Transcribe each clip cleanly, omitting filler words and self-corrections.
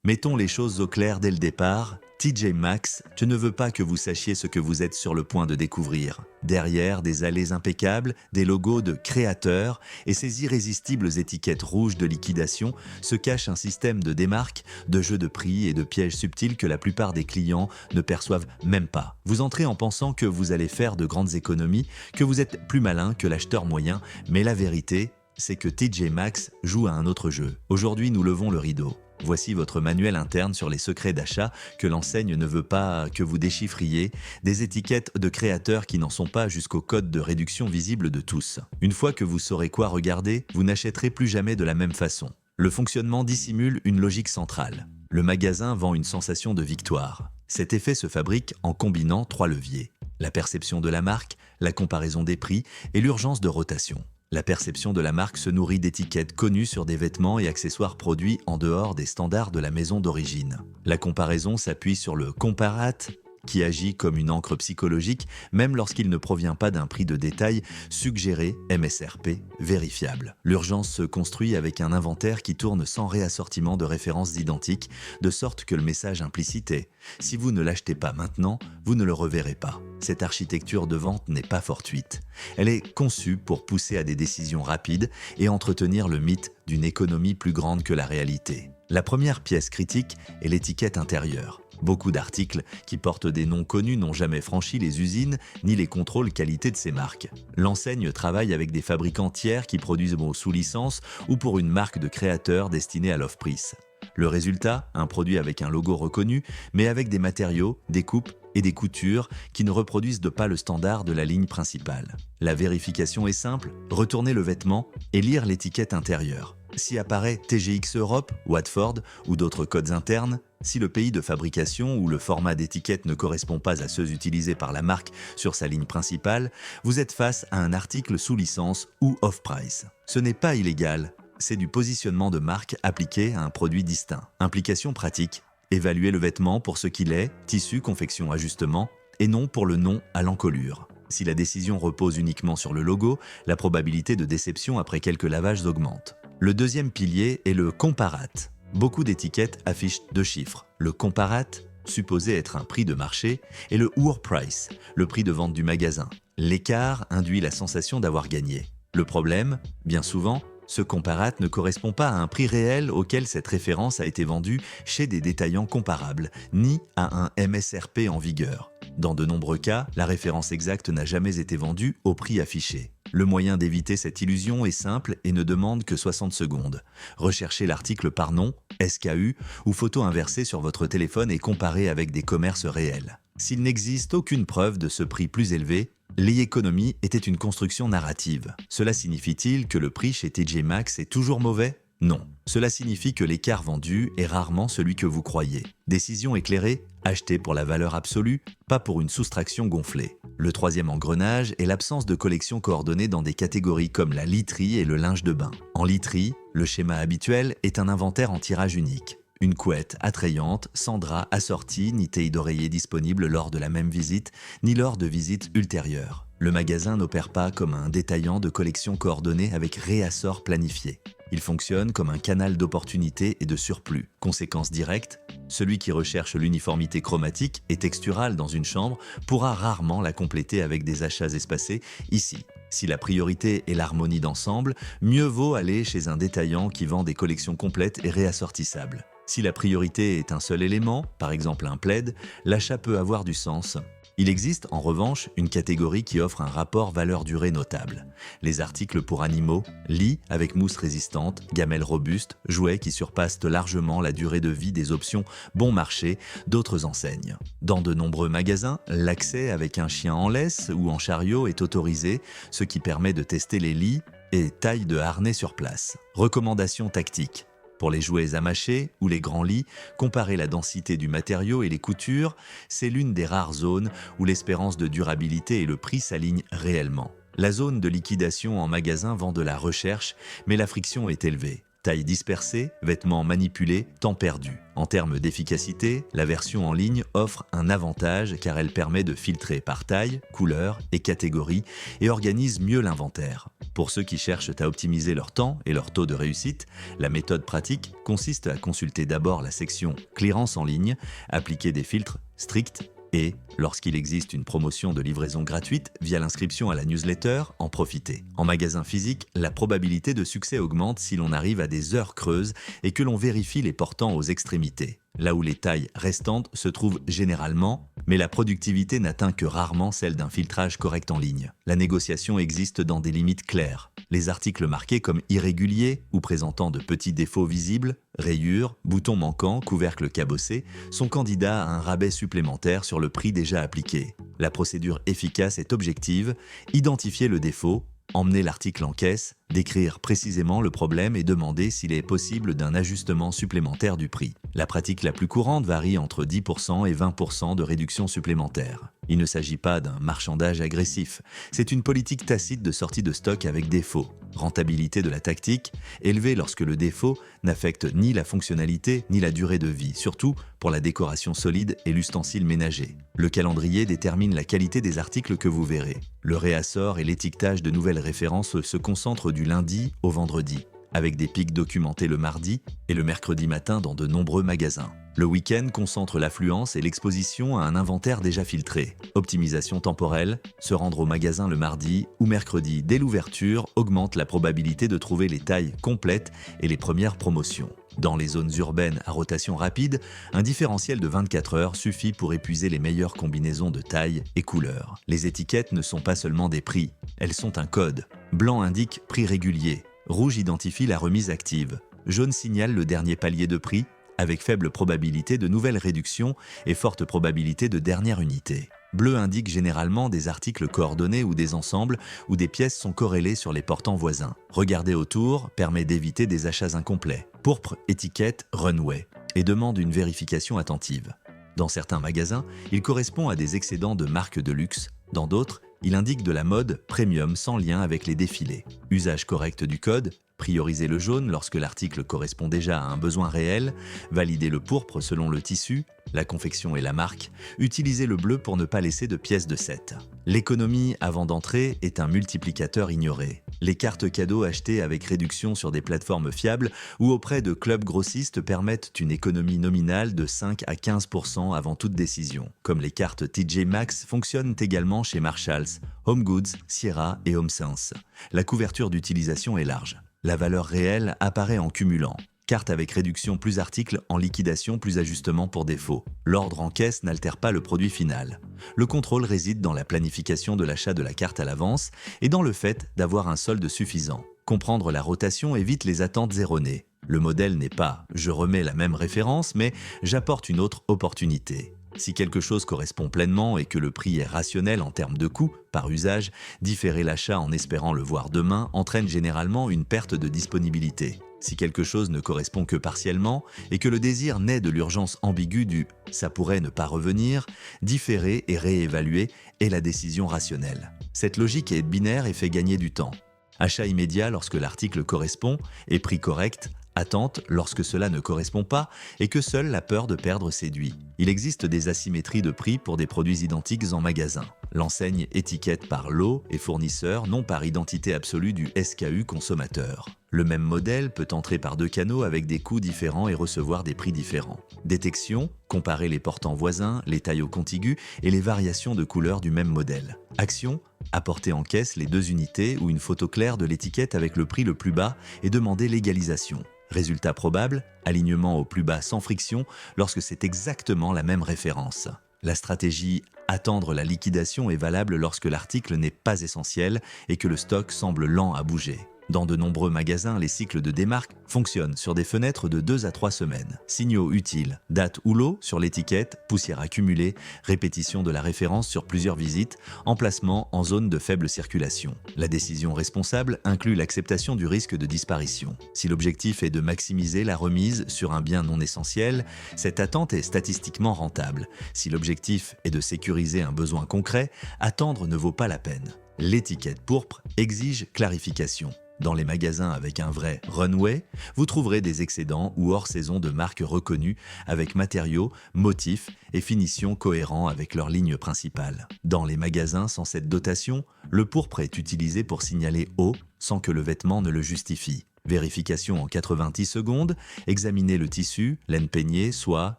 Mettons les choses au clair dès le départ. TJ Maxx, je ne veux pas que vous sachiez ce que vous êtes sur le point de découvrir. Derrière des allées impeccables, des logos de créateurs et ces irrésistibles étiquettes rouges de liquidation se cache un système de démarque, de jeux de prix et de pièges subtils que la plupart des clients ne perçoivent même pas. Vous entrez en pensant que vous allez faire de grandes économies, que vous êtes plus malin que l'acheteur moyen, mais la vérité, c'est que TJ Maxx joue à un autre jeu. Aujourd'hui, nous levons le rideau. Voici votre manuel interne sur les secrets d'achat que l'enseigne ne veut pas que vous déchiffriez, des étiquettes de créateurs qui n'en sont pas jusqu'au code de réduction visible de tous. Une fois que vous saurez quoi regarder, vous n'achèterez plus jamais de la même façon. Le fonctionnement dissimule une logique centrale. Le magasin vend une sensation de victoire. Cet effet se fabrique en combinant 3 leviers. La perception de la marque, la comparaison des prix et l'urgence de rotation. La perception de la marque se nourrit d'étiquettes connues sur des vêtements et accessoires produits en dehors des standards de la maison d'origine. La comparaison s'appuie sur le comparate, qui agit comme une encre psychologique, même lorsqu'il ne provient pas d'un prix de détail suggéré, MSRP, vérifiable. L'urgence se construit avec un inventaire qui tourne sans réassortiment de références identiques, de sorte que le message implicite est « Si vous ne l'achetez pas maintenant, vous ne le reverrez pas ». Cette architecture de vente n'est pas fortuite. Elle est conçue pour pousser à des décisions rapides et entretenir le mythe d'une économie plus grande que la réalité. La première pièce critique est l'étiquette intérieure. Beaucoup d'articles qui portent des noms connus n'ont jamais franchi les usines ni les contrôles qualité de ces marques. L'enseigne travaille avec des fabricants tiers qui produisent sous licence ou pour une marque de créateurs destinée à l'off-price. Le résultat, un produit avec un logo reconnu, mais avec des matériaux, des coupes et des coutures qui ne reproduisent pas le standard de la ligne principale. La vérification est simple, retournez le vêtement et lire l'étiquette intérieure. Si apparaît TGX Europe, Watford ou d'autres codes internes, si le pays de fabrication ou le format d'étiquette ne correspond pas à ceux utilisés par la marque sur sa ligne principale, vous êtes face à un article sous licence ou off-price. Ce n'est pas illégal, c'est du positionnement de marque appliqué à un produit distinct. Implication pratique, évaluer le vêtement pour ce qu'il est, tissu, confection, ajustement, et non pour le nom à l'encolure. Si la décision repose uniquement sur le logo, la probabilité de déception après quelques lavages augmente. Le deuxième pilier est le comparate. Beaucoup d'étiquettes affichent 2 chiffres. Le comparate, supposé être un prix de marché, et le hour price, le prix de vente du magasin. L'écart induit la sensation d'avoir gagné. Le problème, bien souvent, ce comparate ne correspond pas à un prix réel auquel cette référence a été vendue chez des détaillants comparables, ni à un MSRP en vigueur. Dans de nombreux cas, la référence exacte n'a jamais été vendue au prix affiché. Le moyen d'éviter cette illusion est simple et ne demande que 60 secondes. Recherchez l'article par nom, SKU ou photo inversée sur votre téléphone et comparez avec des commerces réels. S'il n'existe aucune preuve de ce prix plus élevé, l'économie était une construction narrative. Cela signifie-t-il que le prix chez TJ Maxx est toujours mauvais ? Non. Cela signifie que l'écart vendu est rarement celui que vous croyez. Décision éclairée, achetez pour la valeur absolue, pas pour une soustraction gonflée. Le troisième engrenage est l'absence de collection coordonnée dans des catégories comme la literie et le linge de bain. En literie, le schéma habituel est un inventaire en tirage unique. Une couette attrayante, sans drap assorti, ni taille d'oreiller disponible lors de la même visite, ni lors de visites ultérieures. Le magasin n'opère pas comme un détaillant de collection coordonnée avec réassort planifié. Il fonctionne comme un canal d'opportunités et de surplus. Conséquence directe, celui qui recherche l'uniformité chromatique et texturale dans une chambre pourra rarement la compléter avec des achats espacés ici. Si la priorité est l'harmonie d'ensemble, mieux vaut aller chez un détaillant qui vend des collections complètes et réassortissables. Si la priorité est un seul élément, par exemple un plaid, l'achat peut avoir du sens. Il existe en revanche une catégorie qui offre un rapport valeur-durée notable. Les articles pour animaux, lits avec mousse résistante, gamelles robustes, jouets qui surpassent largement la durée de vie des options bon marché d'autres enseignes. Dans de nombreux magasins, l'accès avec un chien en laisse ou en chariot est autorisé, ce qui permet de tester les lits et tailles de harnais sur place. Recommandations tactiques. Pour les jouets à mâcher ou les grands lits, comparer la densité du matériau et les coutures, c'est l'une des rares zones où l'espérance de durabilité et le prix s'alignent réellement. La zone de liquidation en magasin vend de la recherche, mais la friction est élevée. Taille dispersée, vêtements manipulés, temps perdu. En termes d'efficacité, la version en ligne offre un avantage car elle permet de filtrer par taille, couleur et catégorie et organise mieux l'inventaire. Pour ceux qui cherchent à optimiser leur temps et leur taux de réussite, la méthode pratique consiste à consulter d'abord la section clearance en ligne, appliquer des filtres stricts et, lorsqu'il existe une promotion de livraison gratuite via l'inscription à la newsletter, en profiter. En magasin physique, la probabilité de succès augmente si l'on arrive à des heures creuses et que l'on vérifie les portants aux extrémités. Là où les tailles restantes se trouvent généralement, mais la productivité n'atteint que rarement celle d'un filtrage correct en ligne. La négociation existe dans des limites claires. Les articles marqués comme irréguliers ou présentant de petits défauts visibles, rayures, boutons manquants, couvercles cabossés, sont candidats à un rabais supplémentaire sur le prix déjà appliqué. La procédure efficace est objective, identifier le défaut, emmener l'article en caisse, décrire précisément le problème et demander s'il est possible d'un ajustement supplémentaire du prix. La pratique la plus courante varie entre 10% et 20% de réduction supplémentaire. Il ne s'agit pas d'un marchandage agressif, c'est une politique tacite de sortie de stock avec défaut. Rentabilité de la tactique, élevée lorsque le défaut n'affecte ni la fonctionnalité ni la durée de vie, surtout pour la décoration solide et l'ustensile ménager. Le calendrier détermine la qualité des articles que vous verrez. Le réassort et l'étiquetage de nouvelles références se concentrent du lundi au vendredi, avec des pics documentés le mardi et le mercredi matin dans de nombreux magasins. Le week-end concentre l'affluence et l'exposition à un inventaire déjà filtré. Optimisation temporelle, se rendre au magasin le mardi ou mercredi dès l'ouverture augmente la probabilité de trouver les tailles complètes et les premières promotions. Dans les zones urbaines à rotation rapide, un différentiel de 24 heures suffit pour épuiser les meilleures combinaisons de taille et couleurs. Les étiquettes ne sont pas seulement des prix, elles sont un code. Blanc indique prix régulier, rouge identifie la remise active, jaune signale le dernier palier de prix, avec faible probabilité de nouvelles réductions et forte probabilité de dernière unité. Bleu indique généralement des articles coordonnés ou des ensembles où des pièces sont corrélées sur les portants voisins. Regarder autour permet d'éviter des achats incomplets. Pourpre étiquette runway et demande une vérification attentive. Dans certains magasins, il correspond à des excédents de marques de luxe. Dans d'autres, il indique de la mode premium sans lien avec les défilés. Usage correct du code, prioriser le jaune lorsque l'article correspond déjà à un besoin réel, valider le pourpre selon le tissu, la confection et la marque, utiliser le bleu pour ne pas laisser de pièces de 7. L'économie avant d'entrer est un multiplicateur ignoré. Les cartes cadeaux achetées avec réduction sur des plateformes fiables ou auprès de clubs grossistes permettent une économie nominale de 5 à 15% avant toute décision. Comme les cartes TJ Maxx fonctionnent également chez Marshalls, Home Goods, Sierra et HomeSense. La couverture d'utilisation est large. La valeur réelle apparaît en cumulant. Carte avec réduction plus article en liquidation plus ajustement pour défaut. L'ordre en caisse n'altère pas le produit final. Le contrôle réside dans la planification de l'achat de la carte à l'avance et dans le fait d'avoir un solde suffisant. Comprendre la rotation évite les attentes erronées. Le modèle n'est pas « je remets la même référence » mais « j'apporte une autre opportunité ». Si quelque chose correspond pleinement et que le prix est rationnel en termes de coût, par usage, différer l'achat en espérant le voir demain entraîne généralement une perte de disponibilité. Si quelque chose ne correspond que partiellement et que le désir naît de l'urgence ambiguë du « ça pourrait ne pas revenir », différer et réévaluer est la décision rationnelle. Cette logique est binaire et fait gagner du temps. Achat immédiat lorsque l'article correspond et prix correct, attente lorsque cela ne correspond pas et que seule la peur de perdre séduit. Il existe des asymétries de prix pour des produits identiques en magasin. L'enseigne étiquette par lot et fournisseur, non par identité absolue du SKU consommateur. Le même modèle peut entrer par deux canaux avec des coûts différents et recevoir des prix différents. Détection, comparer les portants voisins, les tailles au contigu et les variations de couleurs du même modèle. Action, apporter en caisse les deux unités ou une photo claire de l'étiquette avec le prix le plus bas et demander l'égalisation. Résultat probable, alignement au plus bas sans friction lorsque c'est exactement la même référence. La stratégie « attendre la liquidation » est valable lorsque l'article n'est pas essentiel et que le stock semble lent à bouger. Dans de nombreux magasins, les cycles de démarque fonctionnent sur des fenêtres de 2 à 3 semaines. Signaux utiles, date ou lot sur l'étiquette, poussière accumulée, répétition de la référence sur plusieurs visites, emplacement en zone de faible circulation. La décision responsable inclut l'acceptation du risque de disparition. Si l'objectif est de maximiser la remise sur un bien non essentiel, cette attente est statistiquement rentable. Si l'objectif est de sécuriser un besoin concret, attendre ne vaut pas la peine. L'étiquette pourpre exige clarification. Dans les magasins avec un vrai runway, vous trouverez des excédents ou hors-saison de marques reconnues avec matériaux, motifs et finitions cohérents avec leur ligne principale. Dans les magasins sans cette dotation, le pourpre est utilisé pour signaler haut sans que le vêtement ne le justifie. Vérification en 90 secondes, examinez le tissu, laine peignée, soie,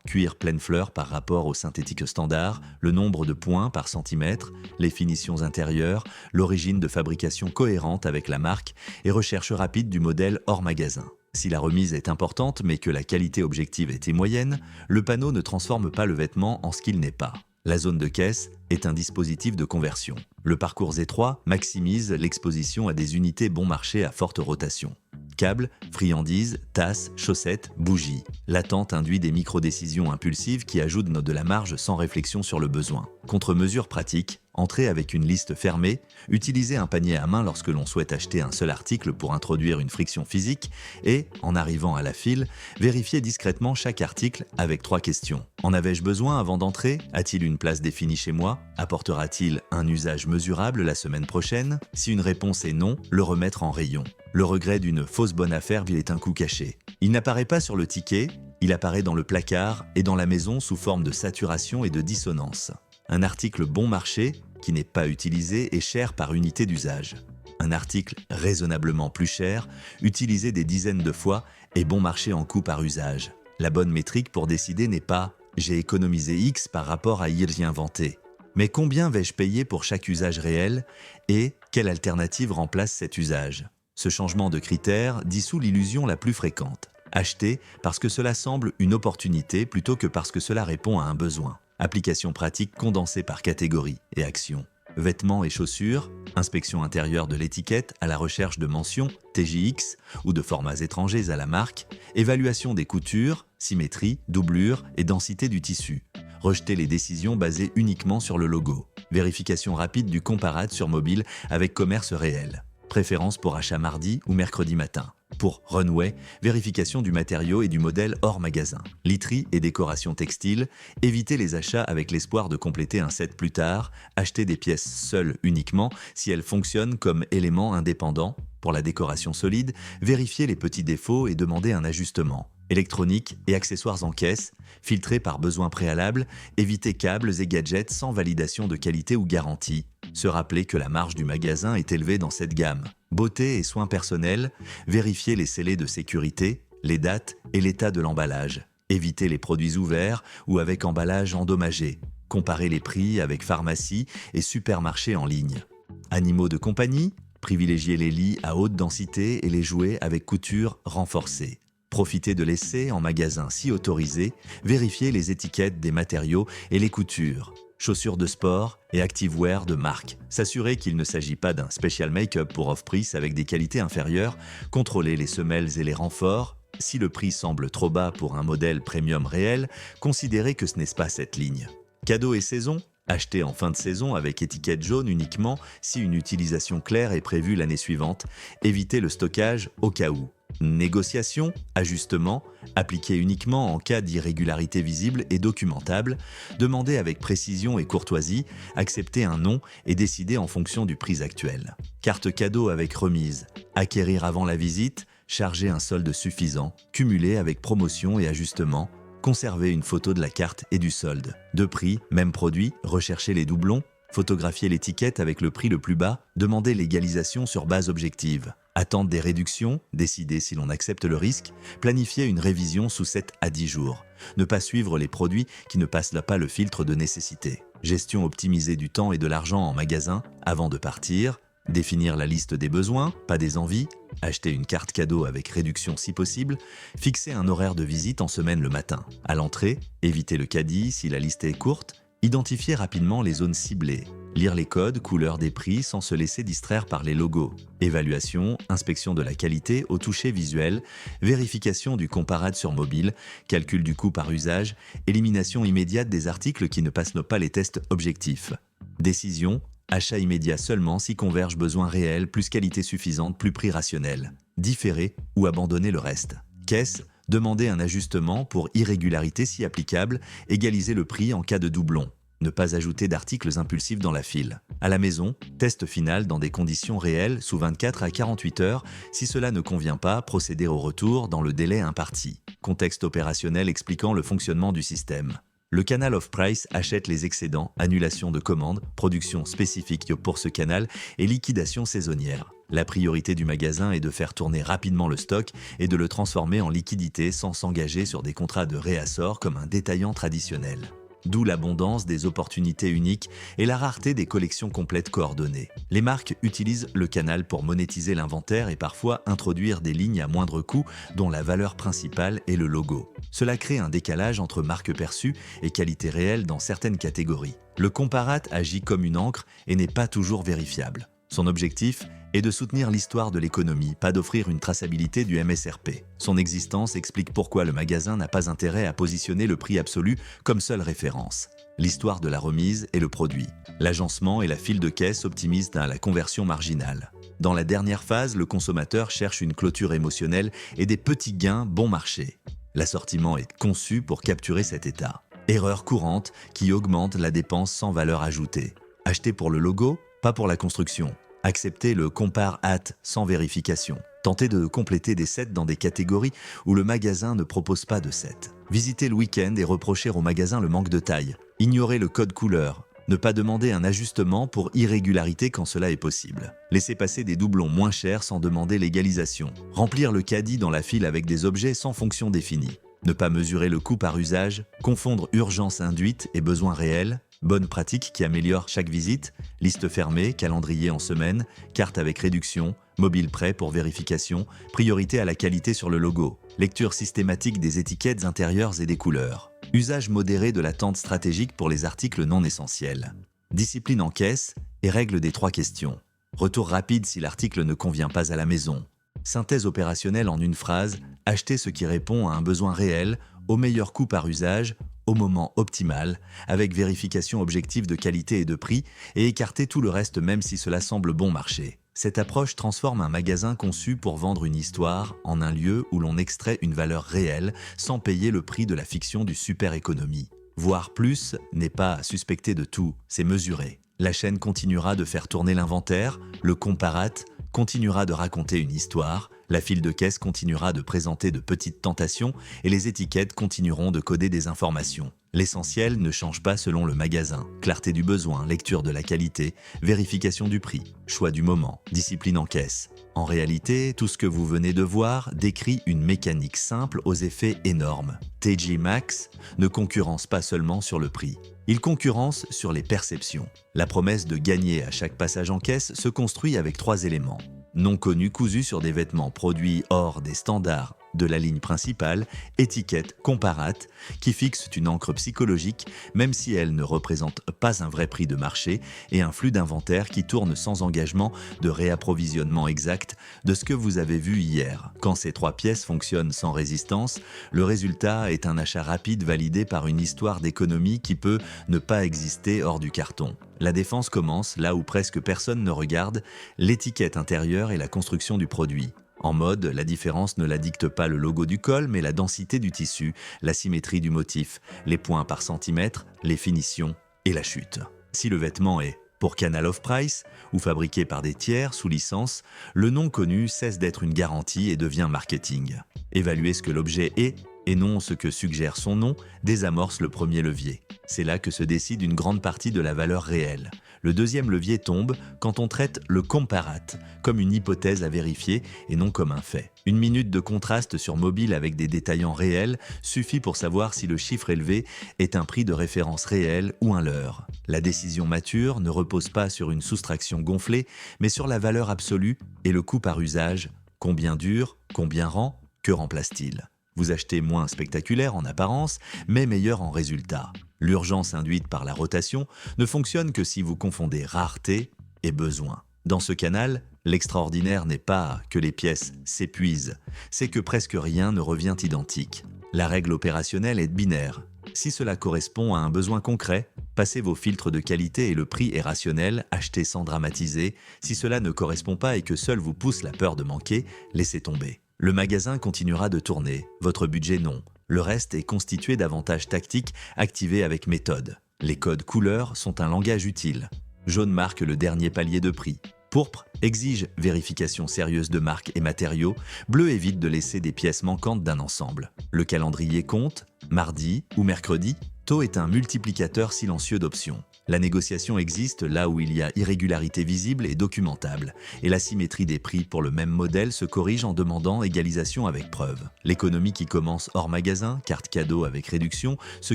cuir pleine fleur par rapport au synthétique standard, le nombre de points par centimètre, les finitions intérieures, l'origine de fabrication cohérente avec la marque et recherche rapide du modèle hors magasin. Si la remise est importante mais que la qualité objective était moyenne, le panneau ne transforme pas le vêtement en ce qu'il n'est pas. La zone de caisse est un dispositif de conversion. Le parcours étroit maximise l'exposition à des unités bon marché à forte rotation. Câbles, friandises, tasses, chaussettes, bougies. L'attente induit des micro-décisions impulsives qui ajoutent de la marge sans réflexion sur le besoin. Contre-mesure pratique, entrez avec une liste fermée, utilisez un panier à main lorsque l'on souhaite acheter un seul article pour introduire une friction physique et, en arrivant à la file, vérifiez discrètement chaque article avec 3 questions. En avais-je besoin avant d'entrer? A-t-il une place définie chez moi? Apportera-t-il un usage mesurable la semaine prochaine? Si une réponse est non, le remettre en rayon. Le regret d'une fausse bonne affaire est un coup caché. Il n'apparaît pas sur le ticket, il apparaît dans le placard et dans la maison sous forme de saturation et de dissonance. Un article bon marché, qui n'est pas utilisé, est cher par unité d'usage. Un article raisonnablement plus cher, utilisé des dizaines de fois, est bon marché en coût par usage. La bonne métrique pour décider n'est pas « j'ai économisé X par rapport à Y réinventé », mais combien vais-je payer pour chaque usage réel et quelle alternative remplace cet usage. Ce changement de critère dissout l'illusion la plus fréquente. Acheter parce que cela semble une opportunité plutôt que parce que cela répond à un besoin. Application pratique condensée par catégorie et action. Vêtements et chaussures, inspection intérieure de l'étiquette à la recherche de mentions TJX ou de formats étrangers à la marque, évaluation des coutures, symétrie, doublure et densité du tissu. Rejeter les décisions basées uniquement sur le logo. Vérification rapide du comparade sur mobile avec commerce réel. Préférence pour achat mardi ou mercredi matin. Pour Runway, vérification du matériau et du modèle hors magasin. Literie et décoration textile, évitez les achats avec l'espoir de compléter un set plus tard, achetez des pièces seules uniquement si elles fonctionnent comme éléments indépendants. Pour la décoration solide, vérifiez les petits défauts et demandez un ajustement. Électronique et accessoires en caisse, filtrez par besoin préalable, évitez câbles et gadgets sans validation de qualité ou garantie. Se rappeler que la marge du magasin est élevée dans cette gamme. Beauté et soins personnels, vérifiez les scellés de sécurité, les dates et l'état de l'emballage. Évitez les produits ouverts ou avec emballage endommagé. Comparez les prix avec pharmacie et supermarchés en ligne. Animaux de compagnie, privilégiez les lits à haute densité et les jouets avec couture renforcée. Profitez de l'essai en magasin si autorisé, vérifiez les étiquettes des matériaux et les coutures. Chaussures de sport et activewear de marque. S'assurer qu'il ne s'agit pas d'un special make-up pour off-price avec des qualités inférieures. Contrôlez les semelles et les renforts. Si le prix semble trop bas pour un modèle premium réel, considérez que ce n'est pas cette ligne. Cadeaux et saison. Achetez en fin de saison avec étiquette jaune uniquement si une utilisation claire est prévue l'année suivante. Évitez le stockage au cas où. Négociation, ajustement, appliqué uniquement en cas d'irrégularité visible et documentable, demandez avec précision et courtoisie, acceptez un non et décidez en fonction du prix actuel. Carte cadeau avec remise, acquérir avant la visite, charger un solde suffisant, cumuler avec promotion et ajustement, conserver une photo de la carte et du solde. De prix, même produit, recherchez les doublons, photographier l'étiquette avec le prix le plus bas, demandez l'égalisation sur base objective. Attendre des réductions, décider si l'on accepte le risque, planifier une révision sous 7 à 10 jours. Ne pas suivre les produits qui ne passent pas le filtre de nécessité. Gestion optimisée du temps et de l'argent en magasin avant de partir. Définir la liste des besoins, pas des envies. Acheter une carte cadeau avec réduction si possible. Fixer un horaire de visite en semaine le matin. À l'entrée, éviter le caddie si la liste est courte. Identifier rapidement les zones ciblées. Lire les codes, couleurs des prix sans se laisser distraire par les logos. Évaluation, inspection de la qualité au toucher visuel, vérification du comparade sur mobile, calcul du coût par usage, élimination immédiate des articles qui ne passent pas les tests objectifs. Décision, achat immédiat seulement si converge besoin réel, plus qualité suffisante, plus prix rationnel. Différer ou abandonner le reste. Caisse, demander un ajustement pour irrégularité si applicable, égaliser le prix en cas de doublon. Ne pas ajouter d'articles impulsifs dans la file. À la maison, test final dans des conditions réelles sous 24 à 48 heures. Si cela ne convient pas, procéder au retour dans le délai imparti. Contexte opérationnel expliquant le fonctionnement du système. Le canal off-price achète les excédents, annulation de commandes, production spécifique pour ce canal et liquidation saisonnière. La priorité du magasin est de faire tourner rapidement le stock et de le transformer en liquidité sans s'engager sur des contrats de réassort comme un détaillant traditionnel. D'où l'abondance des opportunités uniques et la rareté des collections complètes coordonnées. Les marques utilisent le canal pour monétiser l'inventaire et parfois introduire des lignes à moindre coût dont la valeur principale est le logo. Cela crée un décalage entre marque perçue et qualité réelle dans certaines catégories. Le comparate agit comme une encre et n'est pas toujours vérifiable. Son objectif est de soutenir l'histoire de l'économie, pas d'offrir une traçabilité du MSRP. Son existence explique pourquoi le magasin n'a pas intérêt à positionner le prix absolu comme seule référence. L'histoire de la remise et le produit. L'agencement et la file de caisse optimisent à la conversion marginale. Dans la dernière phase, le consommateur cherche une clôture émotionnelle et des petits gains bon marché. L'assortiment est conçu pour capturer cet état. Erreur courante qui augmente la dépense sans valeur ajoutée. Acheter pour le logo, pas pour la construction. Accepter le compare at sans vérification. Tenter de compléter des sets dans des catégories où le magasin ne propose pas de set. Visiter le week-end et reprocher au magasin le manque de taille. Ignorer le code couleur. Ne pas demander un ajustement pour irrégularité quand cela est possible. Laisser passer des doublons moins chers sans demander l'égalisation. Remplir le caddie dans la file avec des objets sans fonction définie. Ne pas mesurer le coût par usage. Confondre urgence induite et besoin réel. Bonne pratique qui améliore chaque visite, liste fermée, calendrier en semaine, carte avec réduction, mobile prêt pour vérification, priorité à la qualité sur le logo, lecture systématique des étiquettes intérieures et des couleurs, usage modéré de la tente stratégique pour les articles non essentiels, discipline en caisse et règle des 3 questions, retour rapide si l'article ne convient pas à la maison, synthèse opérationnelle en une phrase, acheter ce qui répond à un besoin réel, au meilleur coût par usage, au moment optimal, avec vérification objective de qualité et de prix, et écarter tout le reste même si cela semble bon marché. Cette approche transforme un magasin conçu pour vendre une histoire en un lieu où l'on extrait une valeur réelle sans payer le prix de la fiction du super économie. Voir plus n'est pas suspecter de tout, c'est mesurer. La chaîne continuera de faire tourner l'inventaire, le comparate continuera de raconter une histoire, la file de caisse continuera de présenter de petites tentations et les étiquettes continueront de coder des informations. L'essentiel ne change pas selon le magasin. Clarté du besoin, lecture de la qualité, vérification du prix, choix du moment, discipline en caisse. En réalité, tout ce que vous venez de voir décrit une mécanique simple aux effets énormes. TJ Maxx ne concurrence pas seulement sur le prix. Il concurrence sur les perceptions. La promesse de gagner à chaque passage en caisse se construit avec 3 éléments. Non connu cousu sur des vêtements produits hors des standards de la ligne principale, étiquette comparate, qui fixe une encre psychologique même si elle ne représente pas un vrai prix de marché et un flux d'inventaire qui tourne sans engagement de réapprovisionnement exact de ce que vous avez vu hier. Quand ces 3 pièces fonctionnent sans résistance, le résultat est un achat rapide validé par une histoire d'économie qui peut ne pas exister hors du carton. La défense commence là où presque personne ne regarde, l'étiquette intérieure et la construction du produit. En mode, la différence ne la dicte pas le logo du col, mais la densité du tissu, la symétrie du motif, les points par centimètre, les finitions et la chute. Si le vêtement est pour Canal Off-Price ou fabriqué par des tiers sous licence, le nom connu cesse d'être une garantie et devient marketing. Évaluer ce que l'objet est et non ce que suggère son nom désamorce le premier levier. C'est là que se décide une grande partie de la valeur réelle. Le deuxième levier tombe quand on traite le comparate comme une hypothèse à vérifier et non comme un fait. Une minute de contraste sur mobile avec des détaillants réels suffit pour savoir si le chiffre élevé est un prix de référence réel ou un leurre. La décision mature ne repose pas sur une soustraction gonflée, mais sur la valeur absolue et le coût par usage. Combien dure, combien rend, que remplace-t-il ? Vous achetez moins spectaculaire en apparence, mais meilleur en résultat. L'urgence induite par la rotation ne fonctionne que si vous confondez rareté et besoin. Dans ce canal, l'extraordinaire n'est pas que les pièces s'épuisent, c'est que presque rien ne revient identique. La règle opérationnelle est binaire. Si cela correspond à un besoin concret, passez vos filtres de qualité et le prix est rationnel, achetez sans dramatiser. Si cela ne correspond pas et que seul vous pousse la peur de manquer, laissez tomber. Le magasin continuera de tourner, votre budget non. Le reste est constitué d'avantages tactiques activés avec méthode. Les codes couleurs sont un langage utile. Jaune marque le dernier palier de prix. Pourpre exige vérification sérieuse de marque et matériaux. Bleu évite de laisser des pièces manquantes d'un ensemble. Le calendrier compte, mardi ou mercredi. Taux est un multiplicateur silencieux d'options. La négociation existe là où il y a irrégularité visible et documentable, et la symétrie des prix pour le même modèle se corrige en demandant égalisation avec preuve. L'économie qui commence hors magasin, carte cadeau avec réduction, se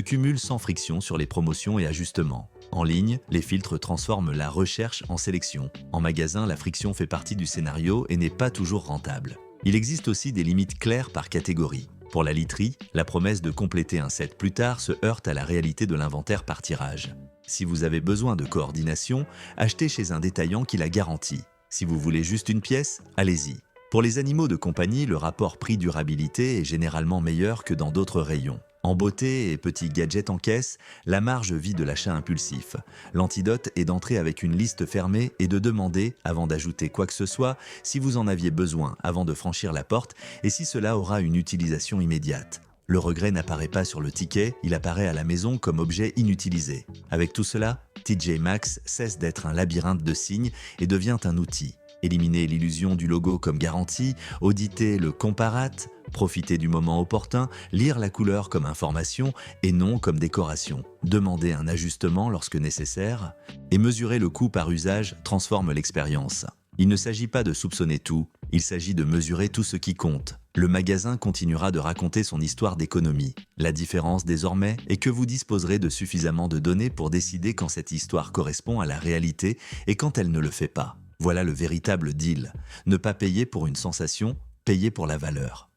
cumule sans friction sur les promotions et ajustements. En ligne, les filtres transforment la recherche en sélection. En magasin, la friction fait partie du scénario et n'est pas toujours rentable. Il existe aussi des limites claires par catégorie. Pour la literie, la promesse de compléter un set plus tard se heurte à la réalité de l'inventaire par tirage. Si vous avez besoin de coordination, achetez chez un détaillant qui la garantit. Si vous voulez juste une pièce, allez-y. Pour les animaux de compagnie, le rapport prix-durabilité est généralement meilleur que dans d'autres rayons. En beauté et petits gadgets en caisse, la marge vit de l'achat impulsif. L'antidote est d'entrer avec une liste fermée et de demander, avant d'ajouter quoi que ce soit, si vous en aviez besoin avant de franchir la porte et si cela aura une utilisation immédiate. Le regret n'apparaît pas sur le ticket, il apparaît à la maison comme objet inutilisé. Avec tout cela, TJ Maxx cesse d'être un labyrinthe de signes et devient un outil. Éliminer l'illusion du logo comme garantie, auditer le comparate, profiter du moment opportun, lire la couleur comme information et non comme décoration, demander un ajustement lorsque nécessaire et mesurer le coût par usage transforme l'expérience. Il ne s'agit pas de soupçonner tout, il s'agit de mesurer tout ce qui compte. Le magasin continuera de raconter son histoire d'économie. La différence désormais est que vous disposerez de suffisamment de données pour décider quand cette histoire correspond à la réalité et quand elle ne le fait pas. Voilà le véritable deal. Ne pas payer pour une sensation, payer pour la valeur.